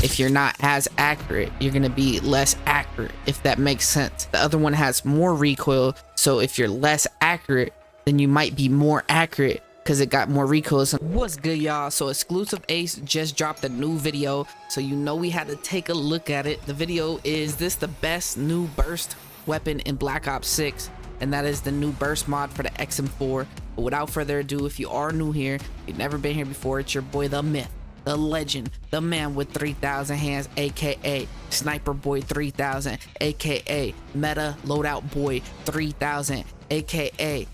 if you're not as accurate, you're gonna be less accurate, if that makes sense. The other one has more recoil, so if you're less accurate, then you might be more accurate because it got more recoil. So what's good, y'all? So Xclusive Ace just dropped a new video, so you know we had to take a look at it. The video is this the best new burst weapon in Black Ops 6, and that is the new burst mod for the XM4. But without further ado, if you are new here, you've never been here before, it's your boy the myth, the legend, the man with 3,000 hands, aka Sniper Boy 3000, aka Meta Loadout Boy 3000, aka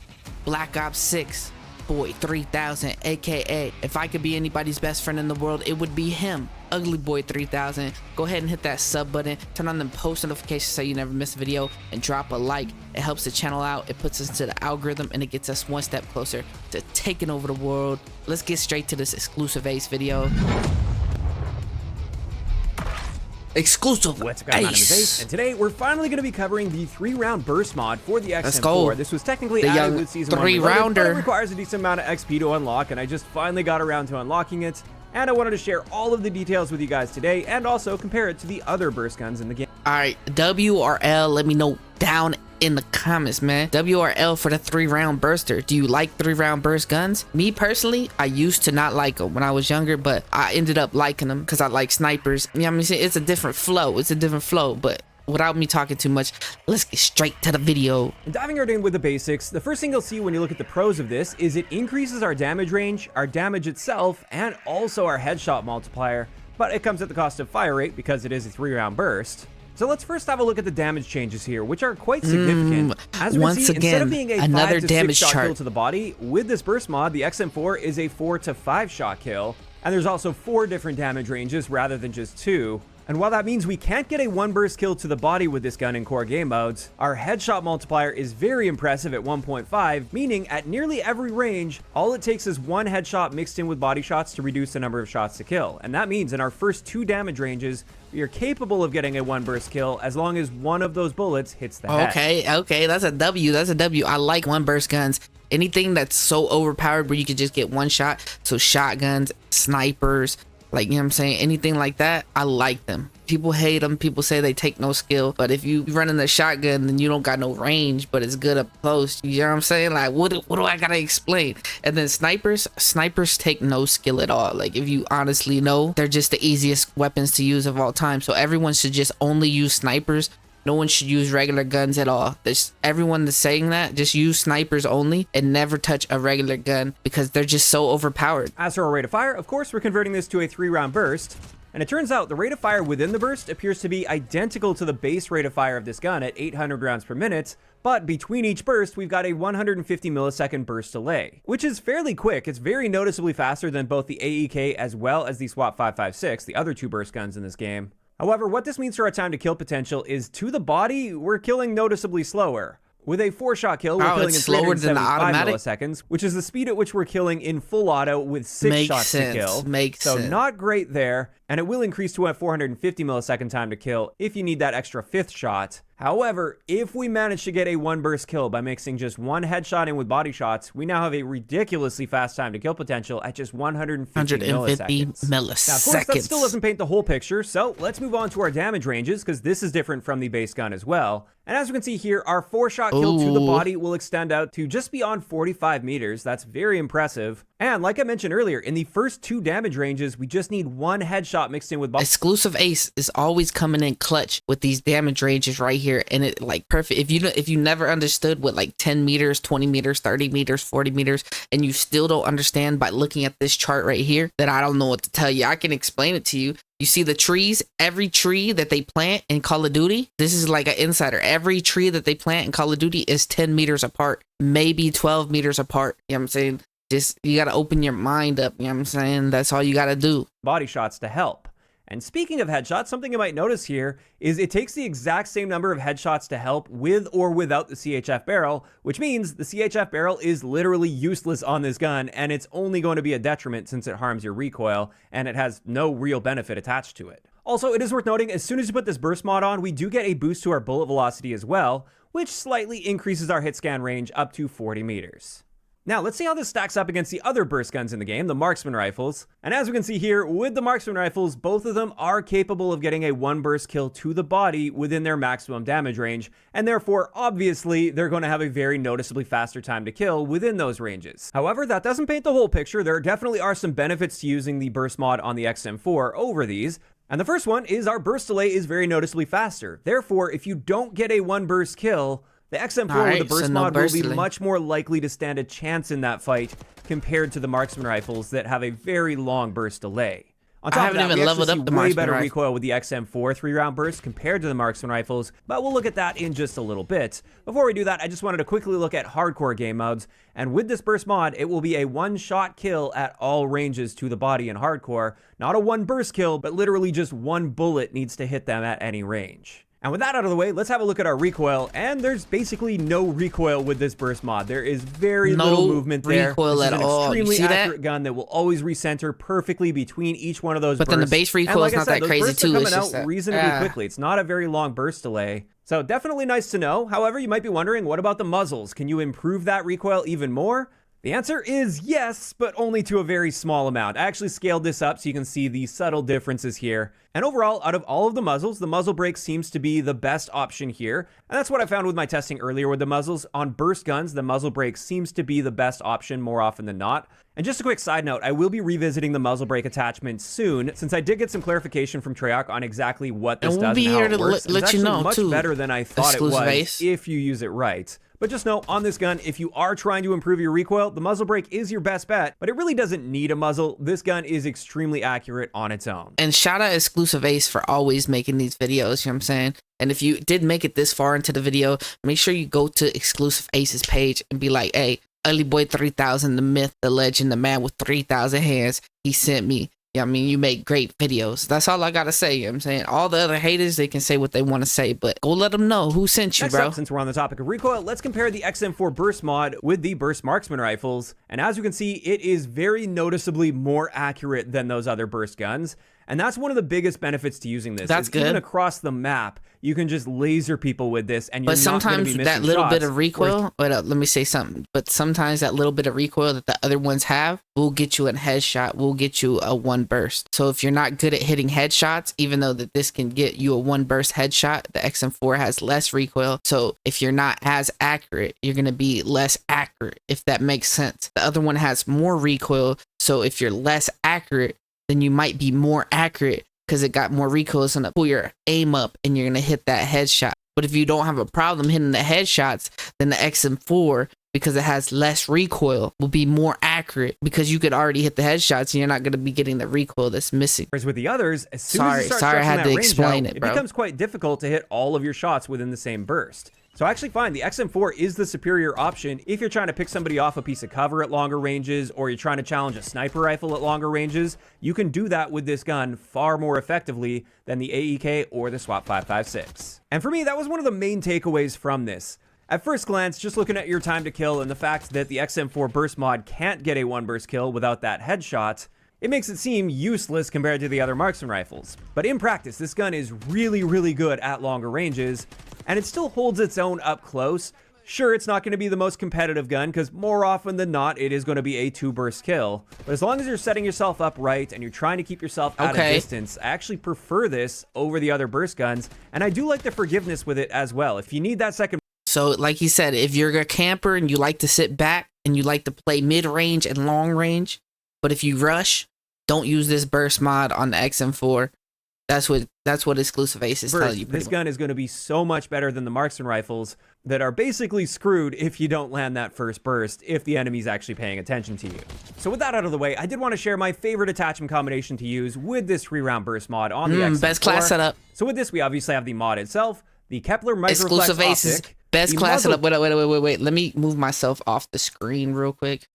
Black Ops 6 Boy 3000, aka if I could be anybody's best friend in the world, it would be him, Ugly Boy 3000. Go ahead and hit that sub button, turn on them post notifications so you never miss a video, and drop a like. It helps the channel out, it puts us into the algorithm, and it gets us one step closer to taking over the world. Let's get straight to this Xclusive Ace video. Xclusive What's up, guys? My name is Ace, and today we're finally going to be covering the 3-round burst mod for the XM4. Let's go. This was technically The added young with Season 1 3-rounder. but it requires a decent amount of XP to unlock, and I just finally got around to unlocking it. And I wanted to share all of the details with you guys today, and also compare it to the other burst guns in the game. Alright, W or L, let me know down in the comments, man. W or L for the 3-round burster. Do you like 3-round burst guns? Me personally, I used to not like them when I was younger, but I ended up liking them because I like snipers. You know what I mean? It's a different flow. It's a different flow, but without me talking too much, let's get straight to the video. And diving right in with the basics, the first thing you'll see when you look at the pros of this is it increases our damage range, our damage itself, and also our headshot multiplier, but it comes at the cost of fire rate because it is a 3-round burst. So let's first have a look at the damage changes here, which are quite significant. As we once see, again, instead of being a another 5 to damage 6 shot chart kill to the body, with this burst mod, the XM4 is a 4 to 5 shot kill, and there's also 4 different damage ranges rather than just 2. And while that means we can't get a 1 burst kill to the body with this gun in core game modes, our headshot multiplier is very impressive at 1.5, meaning at nearly every range, all it takes is 1 headshot mixed in with body shots to reduce the number of shots to kill. And that means in our first 2 damage ranges, we are capable of getting a 1 burst kill as long as one of those bullets hits the head. Okay, that's a W. That's a W. I like 1 burst guns. Anything that's so overpowered where you could just get 1 shot. So shotguns, snipers, like, you know what I'm saying? Anything like that, I like them. People hate them. People say they take no skill. But if you running the shotgun, then you don't got no range, but it's good up close. You know what I'm saying? Like, what do I gotta explain? And then snipers take no skill at all. Like, if you honestly know, they're just the easiest weapons to use of all time. So everyone should just only use snipers. No one should use regular guns at all. Everyone that's saying that, just use snipers only and never touch a regular gun because they're just so overpowered. As for our rate of fire, of course, we're converting this to a 3-round burst. And it turns out the rate of fire within the burst appears to be identical to the base rate of fire of this gun at 800 rounds per minute, but between each burst, we've got a 150 millisecond burst delay, which is fairly quick. It's very noticeably faster than both the AEK as well as the SWAT 556, the other 2 burst guns in this game. However, what this means for our time to kill potential is to the body, we're killing noticeably slower. With a 4-shot kill, we're killing in slower than the 375 automatic milliseconds, which is the speed at which we're killing in full auto with 6 shots to kill. Makes sense. So not great there, and it will increase to a 450 millisecond time to kill if you need that extra 5th shot. However, if we manage to get a 1 burst kill by mixing just 1 headshot in with body shots, we now have a ridiculously fast time to kill potential at just 150 milliseconds. Now, of course, that still doesn't paint the whole picture, so let's move on to our damage ranges, because this is different from the base gun as well. And as we can see here, our 4-shot kill to the body will extend out to just beyond 45 meters. That's very impressive. And like I mentioned earlier, in the first 2 damage ranges, we just need 1 headshot mixed in with body. Xclusive Ace is always coming in clutch with these damage ranges right here, and it like perfect. If you never understood what like 10 meters, 20 meters, 30 meters, 40 meters, and you still don't understand by looking at this chart right here, then I don't know what to tell you. I can explain it to you. You see the trees, every tree that they plant in Call of Duty, this is like an insider. Every tree that they plant in Call of Duty is 10 meters apart, maybe 12 meters apart. You know what I'm saying? Just, you got to open your mind up. You know what I'm saying? That's all you got to do. Body shots to help. And speaking of headshots, something you might notice here is it takes the exact same number of headshots to help with or without the CHF barrel, which means the CHF barrel is literally useless on this gun, and it's only going to be a detriment since it harms your recoil, and it has no real benefit attached to it. Also, it is worth noting, as soon as you put this burst mod on, we do get a boost to our bullet velocity as well, which slightly increases our hit scan range up to 40 meters. Now, let's see how this stacks up against the other burst guns in the game, the marksman rifles. And as we can see here, with the marksman rifles, both of them are capable of getting a one burst kill to the body within their maximum damage range, and therefore, obviously, they're going to have a very noticeably faster time to kill within those ranges. However, that doesn't paint the whole picture. There definitely are some benefits to using the burst mod on the XM4 over these. And the first one is our burst delay is very noticeably faster. Therefore, if you don't get a one burst kill, the XM4 with the burst mod will be much more likely to stand a chance in that fight compared to the marksman rifles that have a very long burst delay. On top of that, we actually see way better recoil with the XM4 3-round burst compared to the marksman rifles, but we'll look at that in just a little bit. Before we do that, I just wanted to quickly look at hardcore game modes, and with this burst mod, it will be a one-shot kill at all ranges to the body in hardcore. Not a one burst kill, but literally just one bullet needs to hit them at any range. And with that out of the way, let's have a look at our recoil, and there's basically no recoil with this burst mod. There is very little movement there. Recoil this is at an all. extremely accurate gun that will always recenter perfectly between each one of those bursts. But then the base recoil is not that crazy too. It's coming out reasonably quickly. It's not a very long burst delay. So definitely nice to know. However, you might be wondering, what about the muzzles? Can you improve that recoil even more? The answer is yes, but only to a very small amount. I actually scaled this up so you can see the subtle differences here. And overall, out of all of the muzzles, the muzzle brake seems to be the best option here. And that's what I found with my testing earlier with the muzzles. On burst guns, the muzzle brake seems to be the best option more often than not. And just a quick side note, I will be revisiting the muzzle brake attachment soon, since I did get some clarification from Treyarch on exactly what this does and how it works. And it's actually much better than I thought it was if you use it right. But just know, on this gun, if you are trying to improve your recoil, the muzzle brake is your best bet, but it really doesn't need a muzzle. This gun is extremely accurate on its own. And shout out Xclusive Ace for always making these videos, you know what I'm saying? And if you did make it this far into the video, make sure you go to Xclusive Ace's page and be like, hey, Ugly Boy 3000, the myth, the legend, the man with 3,000 hands, he sent me. Yeah, I mean, you make great videos. That's all I gotta say. You know what I'm saying? All the other haters, they can say what they want to say, but go let them know who sent you, Next bro. Up, since we're on the topic of recoil, let's compare the XM4 Burst mod with the Burst Marksman rifles. And as you can see, it is very noticeably more accurate than those other burst guns. And that's one of the biggest benefits to using this. That's good. Even across the map, you can just laser people with this, and you're not going to be missing shots. But sometimes that little bit of recoil, wait up, let me say something. But sometimes that little bit of recoil that the other ones have will get you a headshot, will get you a one burst. So if you're not good at hitting headshots, even though that this can get you a one burst headshot, the XM4 has less recoil. So if you're not as accurate, you're going to be less accurate, if that makes sense. The other one has more recoil. So if you're less accurate, then you might be more accurate because it got more recoil. It's gonna pull your aim up and you're gonna hit that headshot. But if you don't have a problem hitting the headshots, then the XM4, because it has less recoil, will be more accurate because you could already hit the headshots and you're not gonna be getting the recoil that's missing. Whereas with the others, as soon as you start stretching that range out, it becomes quite difficult to hit all of your shots within the same burst. So I actually find the XM4 is the superior option if you're trying to pick somebody off a piece of cover at longer ranges, or you're trying to challenge a sniper rifle at longer ranges. You can do that with this gun far more effectively than the AEK or the SWAT 556. And for me, that was one of the main takeaways from this. At first glance, just looking at your time to kill and the fact that the XM4 Burst mod can't get a one burst kill without that headshot, it makes it seem useless compared to the other marksman rifles. But in practice, this gun is really, really good at longer ranges, and it still holds its own up close. Sure, it's not going to be the most competitive gun, because more often than not, it is going to be a two-burst kill. But as long as you're setting yourself up right, and you're trying to keep yourself at a distance, I actually prefer this over the other burst guns, and I do like the forgiveness with it as well. If you need that second... So, like you said, if you're a camper and you like to sit back, and you like to play mid-range and long-range, but if you rush, don't use this burst mod on the XM4. That's what Xclusive Ace is telling you. This gun is going to be so much better than the marksman rifles that are basically screwed if you don't land that first burst, if the enemy's actually paying attention to you. So with that out of the way, I did want to share my favorite attachment combination to use with this 3-round burst mod on the XM4. Best class setup. So with this, we obviously have the mod itself, the Kepler Microflex Xclusive Ace's best class setup. Wait. Let me move myself off the screen real quick,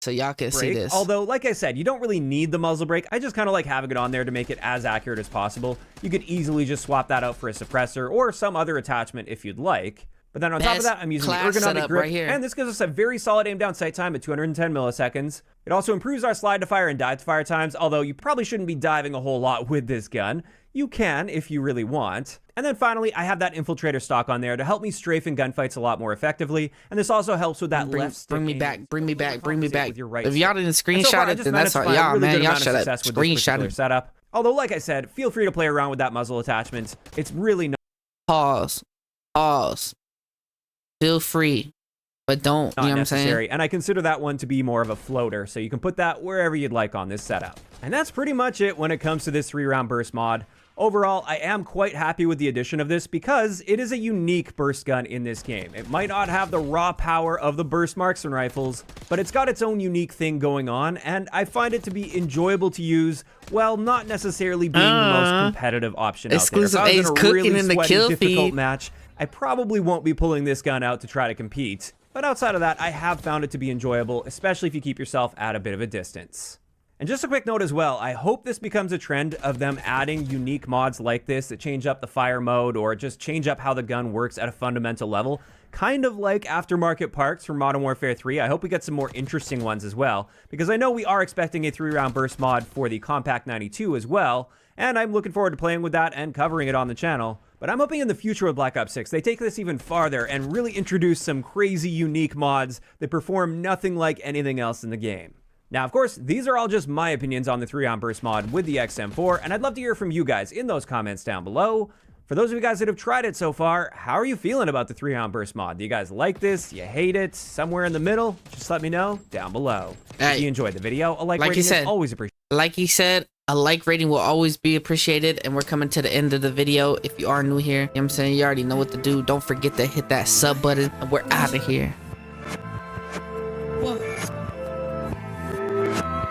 so y'all can see this. Although, like I said, you don't really need the muzzle brake. I just kind of like having it on there to make it as accurate as possible. You could easily just swap that out for a suppressor or some other attachment if you'd like. But then on top of that, I'm using the ergonomic grip, right here. and this gives us a very solid aim down sight time at 210 milliseconds. It also improves our slide to fire and dive to fire times, although you probably shouldn't be diving a whole lot with this gun. You can if you really want. And then finally, I have that infiltrator stock on there to help me strafe in gunfights a lot more effectively. And this also helps with that left stick. Bring me back. With your right If y'all didn't screenshot it, then that's all. Y'all, man, y'all should have screenshot it. Setup. Although, like I said, feel free to play around with that muzzle attachment. It's really not Pause. Feel free, but don't. You know what I'm saying? necessary. And I consider that one to be more of a floater, so you can put that wherever you'd like on this setup. And that's pretty much it when it comes to this 3-round burst mod. Overall, I am quite happy with the addition of this because it is a unique burst gun in this game. It might not have the raw power of the burst marksman rifles, but it's got its own unique thing going on, and I find it to be enjoyable to use while not necessarily being the most competitive option out there. If I was in a really sweaty, difficult match, I probably won't be pulling this gun out to try to compete. But outside of that, I have found it to be enjoyable, especially if you keep yourself at a bit of a distance. And just a quick note as well, I hope this becomes a trend of them adding unique mods like this that change up the fire mode or just change up how the gun works at a fundamental level. Kind of like aftermarket parts from Modern Warfare 3. I hope we get some more interesting ones as well, because I know we are expecting a 3-round burst mod for the Compact 92 as well, and I'm looking forward to playing with that and covering it on the channel. But I'm hoping in the future with Black Ops 6, they take this even farther and really introduce some crazy unique mods that perform nothing like anything else in the game. Now, of course, these are all just my opinions on the 3-round burst mod with the XM4, and I'd love to hear from you guys in those comments down below. For those of you guys that have tried it so far, how are you feeling about the 3-round burst mod? Do you guys like this? You hate it? Somewhere in the middle? Just let me know down below. If you enjoyed the video, a like rating is always appreciated. Like he said, a like rating will always be appreciated, and we're coming to the end of the video. If you are new here, you know what I'm saying, you already know what to do. Don't forget to hit that sub button, and we're out of here.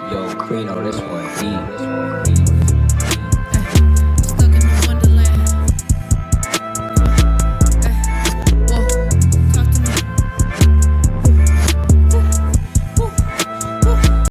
Yo, Creano, this one deep.